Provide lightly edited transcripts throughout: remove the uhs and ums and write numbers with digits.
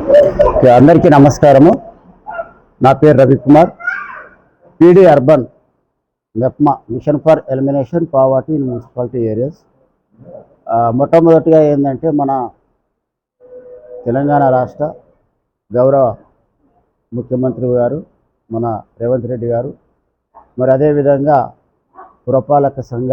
అందరికీ నమస్కారము. నా పేరు Ravikumar. PD urban MEPMA mission for elimination poverty in municipality areas. మొట్టమొదటిగా ఏంటంటే మన తెలంగాణ రాష్ట్ర గౌరవ ముఖ్యమంత్రి గారు మన రేవంత్ రెడ్డి గారు, మరి అదేవిధంగా పురపాలక సంఘ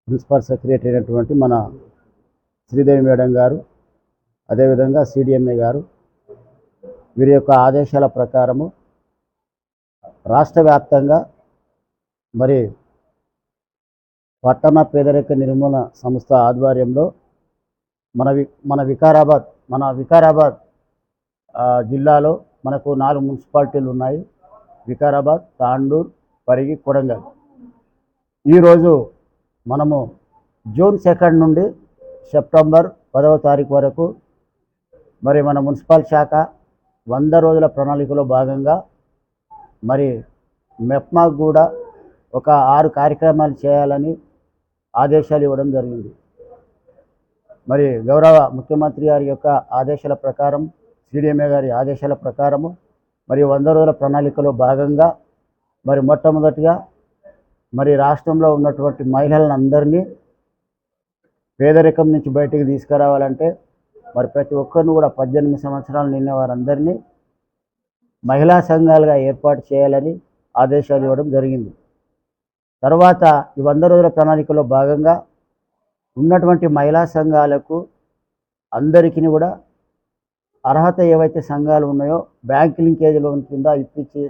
ప్రిన్సిపల్ సెక్రటరీ అయినటువంటి మన శ్రీదేవి మేడం గారు, అదేవిధంగా సిడిఎంఏ గారు, వీరి యొక్క ఆదేశాల ప్రకారము రాష్ట్ర వ్యాప్తంగా మరి పట్టణ పేదరిక నిర్మూలన సంస్థ ఆధ్వర్యంలో మన వికారాబాద్ జిల్లాలో మనకు 4 మున్సిపాలిటీలు ఉన్నాయి. వికారాబాద్, తాండూర్, పరిగి, కొడంగల్. ఈరోజు మనము జూన్ 2 నుండి సెప్టెంబర్ 10వ తారీఖు వరకు మరి మన మున్సిపల్ శాఖ 100 రోజుల ప్రణాళికలో భాగంగా మరి మెప్మాకు కూడా ఒక 6 కార్యక్రమాలు చేయాలని ఆదేశాలు ఇవ్వడం జరిగింది. మరి గౌరవ ముఖ్యమంత్రి గారి యొక్క ఆదేశాల ప్రకారం, సిడిఎంఏ గారి ఆదేశాల ప్రకారము మరి 100 రోజుల ప్రణాళికలో భాగంగా మరి మొట్టమొదటిగా మరి రాష్ట్రంలో ఉన్నటువంటి మహిళలందరినీ పేదరికం నుంచి బయటికి తీసుకురావాలంటే మరి ప్రతి ఒక్కరిని కూడా 18 సంవత్సరాలు నిండిన వారందరినీ మహిళా సంఘాలుగా ఏర్పాటు చేయాలని ఆదేశాలు ఇవ్వడం జరిగింది. తర్వాత ఈ 100 రోజుల ప్రణాళికలో భాగంగా ఉన్నటువంటి మహిళా సంఘాలకు అందరికీ కూడా అర్హత ఏవైతే సంఘాలు ఉన్నాయో బ్యాంక్ లింకేజ్ లోన్ కింద ఇప్పించి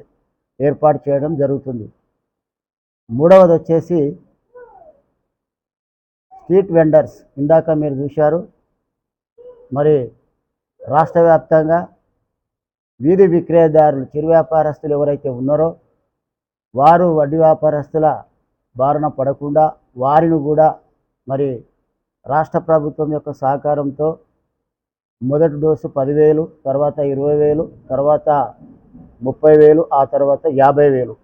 ఏర్పాటు చేయడం జరుగుతుంది. మూడవది వచ్చేసి స్ట్రీట్ వెండర్స్. ఇందాక మీరు చూశారు, మరి రాష్ట్ర వ్యాప్తంగా వీధి విక్రయదారులు, చిరు వ్యాపారస్తులు ఎవరైతే ఉన్నారో వారు వడ్డీ వ్యాపారస్తుల బారిన పడకుండా వారిని కూడా మరి రాష్ట్ర ప్రభుత్వం యొక్క సహకారంతో మొదటి డోసు 10,000, తర్వాత 20,000, తర్వాత 30,000, ఆ తర్వాత 50,000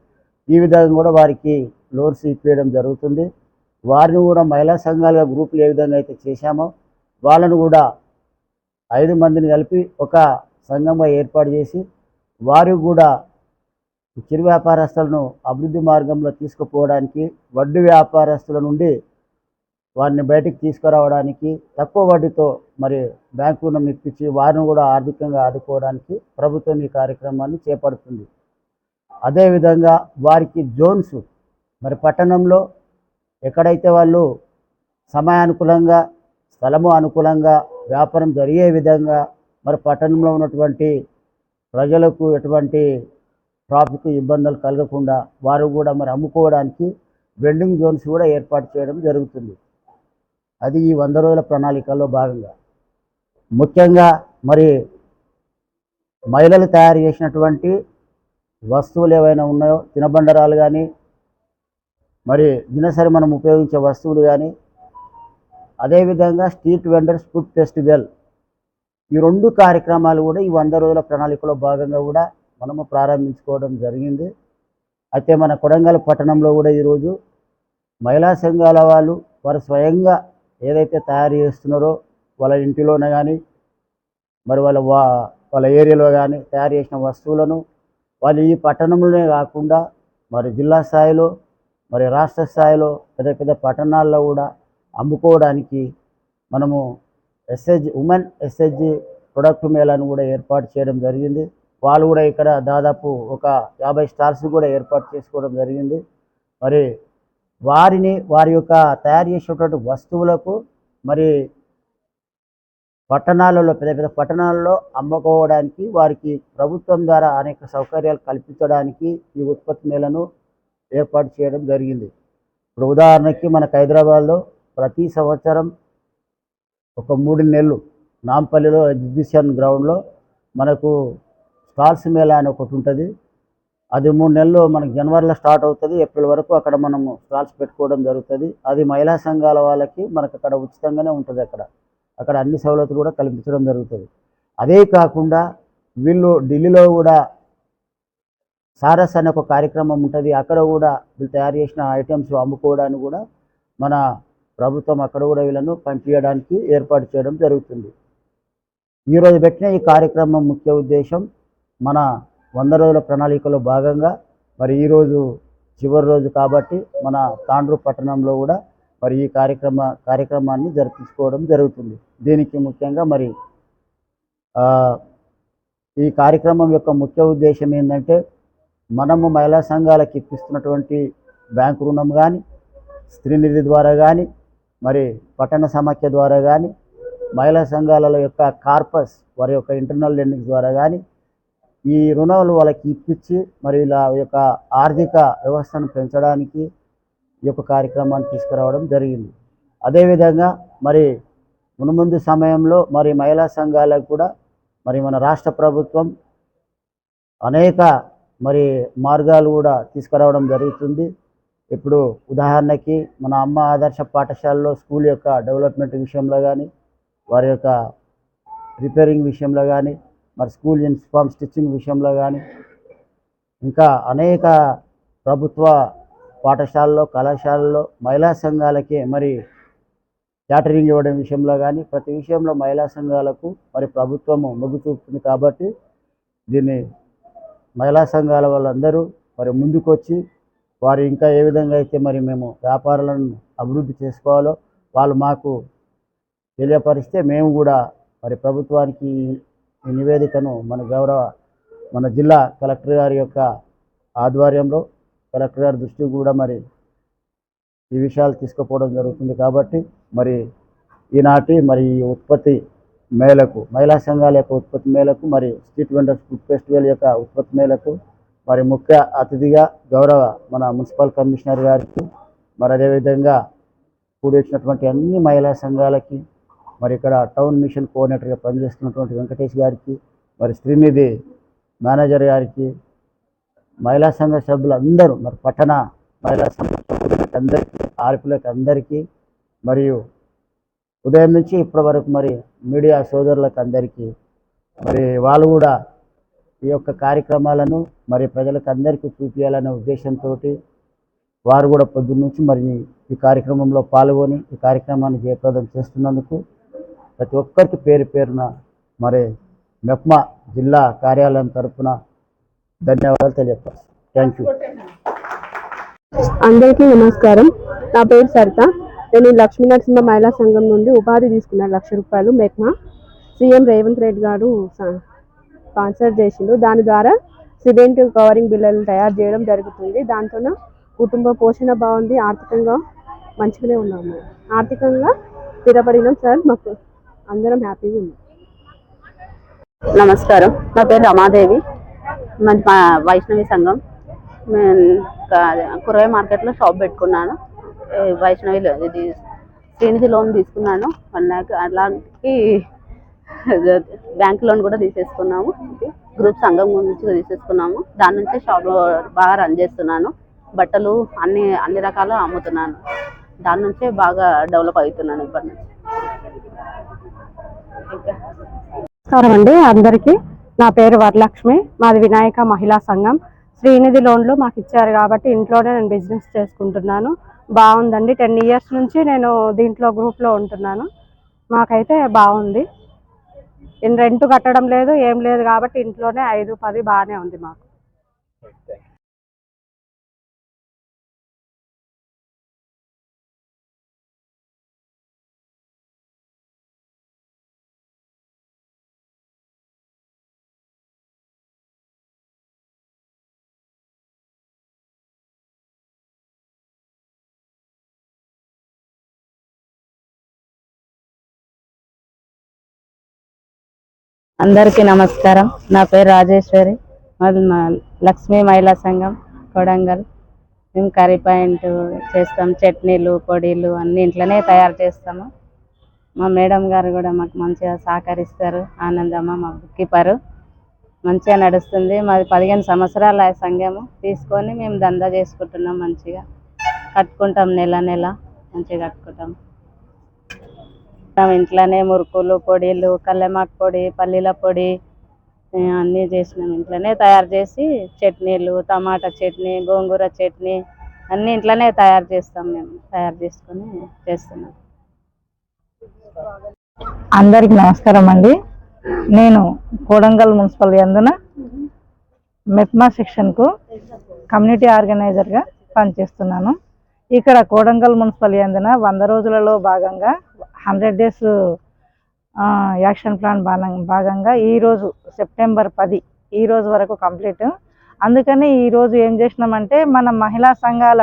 ఈ విధంగా కూడా వారికి లోన్స్ ఇప్పించడం జరుగుతుంది. వారిని కూడా మహిళా సంఘాలుగా గ్రూపులు ఏ విధంగా అయితే చేశామో వాళ్ళను కూడా 5 మందిని కలిపి ఒక సంఘంగా ఏర్పాటు చేసి వారికి కూడా చిరు వ్యాపారస్తులను అభివృద్ధి మార్గంలో తీసుకుపోవడానికి, వడ్డీ వ్యాపారస్తుల నుండి వారిని బయటికి తీసుకురావడానికి తక్కువ వడ్డీతో మరి బ్యాంకు రుణం ఇప్పించి వారిని కూడా ఆర్థికంగా ఆదుకోవడానికి ప్రభుత్వం ఈ కార్యక్రమాన్ని చేపడుతుంది. అదేవిధంగా వారికి జోన్స్, మరి పట్టణంలో ఎక్కడైతే వాళ్ళు సమయానుకూలంగా, స్థలము అనుకూలంగా వ్యాపారం జరిగే విధంగా మరి పట్టణంలో ఉన్నటువంటి ప్రజలకు ఎటువంటి ట్రాఫిక్ ఇబ్బందులు కలగకుండా వారు కూడా మరి అమ్ముకోవడానికి వెండింగ్ జోన్స్ కూడా ఏర్పాటు చేయడం జరుగుతుంది. అది ఈ 100 రోజుల ప్రణాళికల్లో భాగంగా. ముఖ్యంగా మరి మహిళలు తయారు చేసినటువంటి వస్తువులు ఏవైనా ఉన్నాయో, తినబండరాలు కానీ మరి దినసరి మనం ఉపయోగించే వస్తువులు కానీ, అదేవిధంగా స్ట్రీట్ వెండర్స్ ఫుడ్ ఫెస్టివల్, ఈ 2 కార్యక్రమాలు కూడా ఈ 100 రోజుల ప్రణాళికలో భాగంగా కూడా మనము ప్రారంభించుకోవడం జరిగింది. అయితే మన కొడంగల్ పట్టణంలో కూడా ఈరోజు మహిళా సంఘాల వాళ్ళు వారు స్వయంగా ఏదైతే తయారు చేస్తున్నారో వాళ్ళ ఇంటిలోనే కానీ మరి వాళ్ళ ఏరియాలో కానీ తయారు చేసిన వస్తువులను వాళ్ళు ఈ పట్టణంలోనే కాకుండా మరి జిల్లా స్థాయిలో, మరి రాష్ట్ర స్థాయిలో పెద్ద పెద్ద పట్టణాల్లో కూడా అమ్ముకోవడానికి మనము ఉమెన్ ఎస్హెచ్జి ప్రొడక్ట్ మేళాను కూడా ఏర్పాటు చేయడం జరిగింది. వాళ్ళు కూడా ఇక్కడ దాదాపు ఒక 50 స్టాల్స్ కూడా ఏర్పాటు చేసుకోవడం జరిగింది. మరి వారి యొక్క తయారు చేసేటువంటి వస్తువులకు మరి పట్టణాలలో, పెద్ద పెద్ద పట్టణాలలో అమ్ముకోవడానికి వారికి ప్రభుత్వం ద్వారా అనేక సౌకర్యాలు కల్పించడానికి ఈ ఉత్పత్తి మేళను ఏర్పాటు చేయడం జరిగింది. ఇప్పుడు ఉదాహరణకి మనకు హైదరాబాద్లో ప్రతి సంవత్సరం ఒక 3 నెలలు నాంపల్లిలో ఎగ్జిబిషన్ గ్రౌండ్లో మనకు స్టాల్స్ మేళా అని ఒకటి ఉంటుంది. అది 3 నెలలు మనకు జనవరిలో స్టార్ట్ అవుతుంది, ఏప్రిల్ వరకు అక్కడ మనము స్టాల్స్ పెట్టుకోవడం జరుగుతుంది. అది మహిళా సంఘాల వాళ్ళకి మనకు అక్కడ ఉచితంగానే ఉంటుంది. అక్కడ అన్ని సౌలతులు కూడా కల్పించడం జరుగుతుంది. అదే కాకుండా వీళ్ళు ఢిల్లీలో కూడా సారస్ అనే ఒక కార్యక్రమం ఉంటుంది. అక్కడ కూడా వీళ్ళు తయారు చేసిన ఐటమ్స్ అమ్ముకోవడానికి కూడా మన ప్రభుత్వం అక్కడ కూడా వీళ్ళను పంపించడానికి ఏర్పాటు చేయడం జరుగుతుంది. ఈరోజు పెట్టిన ఈ కార్యక్రమం ముఖ్య ఉద్దేశం మన 100 రోజుల ప్రణాళికలో భాగంగా మరి ఈరోజు చివరి రోజు కాబట్టి మన తాండ్రు పట్టణంలో కూడా మరి ఈ కార్యక్రమాన్ని జరిపించుకోవడం జరుగుతుంది. దీనికి ముఖ్యంగా మరి ఈ కార్యక్రమం యొక్క ముఖ్య ఉద్దేశం ఏంటంటే మనము మహిళా సంఘాలకు ఇప్పిస్తున్నటువంటి బ్యాంకు రుణం కానీ, స్త్రీనిధి ద్వారా కానీ, మరి పట్టణ సమాఖ్య ద్వారా కానీ, మహిళా సంఘాల యొక్క కార్పస్ వారి యొక్క ఇంటర్నల్ లెండింగ్స్ ద్వారా కానీ ఈ రుణాలు వాళ్ళకి ఇప్పించి మరి ఇలా యొక్క ఆర్థిక వ్యవస్థను పెంచడానికి ఈ యొక్క కార్యక్రమాన్ని తీసుకురావడం జరిగింది. అదేవిధంగా మరి మునుముందు సమయంలో మరి మహిళా సంఘాలకు కూడా మరి మన రాష్ట్ర ప్రభుత్వం అనేక మరి మార్గాలు కూడా తీసుకురావడం జరుగుతుంది. ఇప్పుడు ఉదాహరణకి మన అమ్మ ఆదర్శ పాఠశాలలో స్కూల్ యొక్క డెవలప్మెంట్ విషయంలో కానీ, వారి యొక్క రిపేరింగ్ విషయంలో కానీ, మరి స్కూల్ యూనిఫామ్ స్టిచ్చింగ్ విషయంలో కానీ, ఇంకా అనేక ప్రభుత్వ పాఠశాలలో కళాశాలలో మహిళా సంఘాలకే మరి క్యాటరింగ్ ఇవ్వడం విషయంలో కానీ ప్రతి విషయంలో మహిళా సంఘాలకు మరి ప్రభుత్వము మొగ్గు చూపుతుంది. కాబట్టి దీన్ని మహిళా సంఘాల వాళ్ళందరూ మరి ముందుకొచ్చి వారు ఇంకా ఏ విధంగా అయితే మరి మేము వ్యాపారాలను అభివృద్ధి చేసుకోవాలో వాళ్ళు మాకు తెలియపరిస్తే మేము కూడా మరి ప్రభుత్వానికి ఈ నివేదికను మన జిల్లా కలెక్టర్ గారి యొక్క ఆధ్వర్యంలో కలెక్టర్ గారి దృష్టికి కూడా మరి ఈ విషయాలు తీసుకుపోవడం జరుగుతుంది. కాబట్టి మరి ఈనాటి మరి ఈ ఉత్పత్తి మేళకు మహిళా సంఘాల యొక్క ఉత్పత్తి మేళకు మరి స్ట్రీట్ వెండర్స్ ఫుడ్ ఫెస్టివల్ యొక్క ఉత్పత్తి మేళకు మరి ముఖ్య అతిథిగా గౌరవ మన మున్సిపల్ కమిషనర్ గారికి మరి అదేవిధంగా కూడి వచ్చినటువంటి అన్ని మహిళా సంఘాలకి మరి ఇక్కడ టౌన్ మిషన్ కోఆర్డినేటర్గా పనిచేస్తున్నటువంటి వెంకటేష్ గారికి మరి శ్రీనిధి మేనేజర్ గారికి మహిళా సంఘ సభ్యులందరూ మరి పట్టణ మహిళా సంఘ అందరికీ ఆర్పిలకు అందరికీ మరియు ఉదయం నుంచి ఇప్పటి వరకు మరి మీడియా సోదరులకు అందరికీ మరి వాళ్ళు కూడా ఈ యొక్క కార్యక్రమాలను మరి ప్రజలకు అందరికీ చూపించాలనే ఉద్దేశంతో వారు కూడా పొద్దున్న నుంచి మరి ఈ కార్యక్రమంలో పాల్గొని ఈ కార్యక్రమాన్ని జయప్రదం చేస్తున్నందుకు ప్రతి ఒక్కరికి పేరు పేరున మరి మెప్మా జిల్లా కార్యాలయం తరఫున ధన్యవాదాలు తెలియపరుస్తాను. Thank you. అందరికీ నమస్కారం. నా పేరు సరిత. నేను లక్ష్మీ నరసింహ మహిళా సంఘం నుండి ఉపాధి తీసుకున్నాను 1,00,000 రూపాయలు. మెప్మా సీఎం రేవంత్ రెడ్డి గారు స్పాన్సర్ చేసిండు. దాని ద్వారా సిమెంట్ కవరింగ్ బిల్లలు తయారు చేయడం జరుగుతుంది. దాంతో కుటుంబ పోషణ బాగుంది. ఆర్థికంగా మంచిగానే ఉన్నాము. ఆర్థికంగా స్థిరపడినాం సార్. మాకు అందరం హ్యాపీగా ఉన్నాం. నమస్కారం. నా పేరు రమాదేవి. మంచి వైష్ణవి సంఘం. కూరగాయ మార్కెట్లో షాప్ పెట్టుకున్నాను. వైష్ణవిలో ఇది శ్రీనిధి లోన్ తీసుకున్నాను 1 lakh. అలాంటి బ్యాంక్ లోన్ కూడా తీసేసుకున్నాము. గ్రూప్ సంఘం నుంచి తీసేసుకున్నాము. దాని నుంచి షాప్ బాగా రన్ చేస్తున్నాను. బట్టలు అన్ని రకాలు అమ్ముతున్నాను. దాని నుంచే బాగా డెవలప్ అవుతున్నాను ఇప్పటి నుంచి. నమస్కారం అండి అందరికీ. నా పేరు వరలక్ష్మి. మాది వినాయక మహిళా సంఘం. శ్రీనిధి లోన్లు మాకు ఇచ్చారు కాబట్టి ఇంట్లోనే నేను బిజినెస్ చేసుకుంటున్నాను. బాగుందండి. 10 years నుంచి నేను దీంట్లో గ్రూప్లో ఉంటున్నాను. మాకైతే బాగుంది. రెంట్ కట్టడం లేదు, ఏం లేదు కాబట్టి ఇంట్లోనే 5-10 బాగానే ఉంది మాకు. అందరికీ నమస్కారం. నా పేరు రాజేశ్వరి. మాది లక్ష్మీ మహిళా సంఘం కొడంగల్. మేము కర్రీ పాయింట్ చేస్తాం. చట్నీలు పొడిలు అన్ని ఇంట్లోనే తయారు చేస్తాము. మా మేడం గారు కూడా మాకు మంచిగా సహకరిస్తారు. ఆనందమ్మ మా బుక్ కీపరు. మంచిగా నడుస్తుంది. మాది 15 సంవత్సరాల సంఘము తీసుకొని మేము దందా చేసుకుంటున్నాం. మంచిగా కట్టుకుంటాం. నెల మంచిగా కట్టుకుంటాం. ఇంట్లోనే మురుకులు పొడిలు కల్లెమాకు పొడి పల్లీల పొడి అన్నీ చేసినాం. ఇంట్లోనే తయారు చేసి చట్నీలు టమాటా చట్నీ గోంగూర చట్నీ అన్నీ ఇంట్లోనే తయారు చేస్తాం. మేము తయారు చేసుకొని చేస్తున్నాం. అందరికి నమస్కారం అండి. నేను కోడంగల్ మున్సిపల్ యందున మెప్మా సెక్షన్కు కమ్యూనిటీ ఆర్గనైజర్గా పనిచేస్తున్నాను. ఇక్కడ కోడంగల్ మున్సిపల్ యందున 100 రోజులలో భాగంగా 100 days యాక్షన్ ప్లాన్ భాగంగా ఈరోజు సెప్టెంబర్ 10 ఈ రోజు వరకు కంప్లీట్. అందుకని ఈరోజు ఏం చేసినామంటే మన మహిళా సంఘాల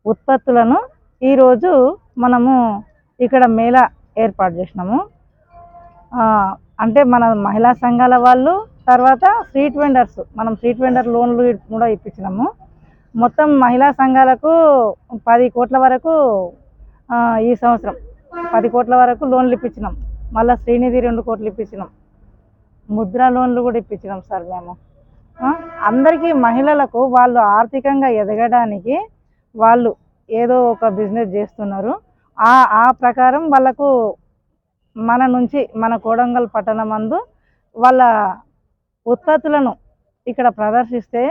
ఉత్పత్తులను ఈరోజు మనము ఇక్కడ మేళా ఏర్పాటు చేసినాము. అంటే మన మహిళా సంఘాల వాళ్ళు, తర్వాత స్ట్రీట్ వెండర్స్, మనం స్ట్రీట్ వెండర్ లోన్లు కూడా ఇప్పించినాము. మొత్తం మహిళా సంఘాలకు 10 కోట్ల వరకు ఈ సంవత్సరం 10 కోట్ల వరకు లోన్లు ఇప్పించినాం. మళ్ళీ శ్రీనిధి 2 కోట్లు ఇప్పించినాం. ముద్రా లోన్లు కూడా ఇప్పించినాం సార్ మేము. అందరికీ మహిళలకు వాళ్ళు ఆర్థికంగా ఎదగడానికి వాళ్ళు ఏదో ఒక బిజినెస్ చేస్తున్నారు. ఆ ప్రకారం వాళ్ళకు మన నుంచి మన కోడంగల్ పట్టణమందు వాళ్ళ ఉత్పత్తులను ఇక్కడ ప్రదర్శిస్తే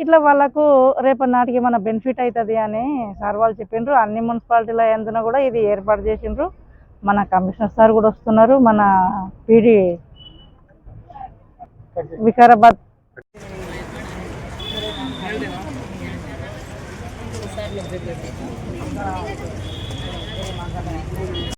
ఇట్లా వాళ్ళకు రేపటి నాటికి మన బెనిఫిట్ అవుతుంది అని సార్ వాళ్ళు చెప్పిండ్రు. అన్ని మున్సిపాలిటీల యందున కూడా ఇది ఏర్పాటు చేసిండ్రు. మన కమిషనర్ సార్ కూడా వస్తున్నారు. మన పీడి వికారాబాద్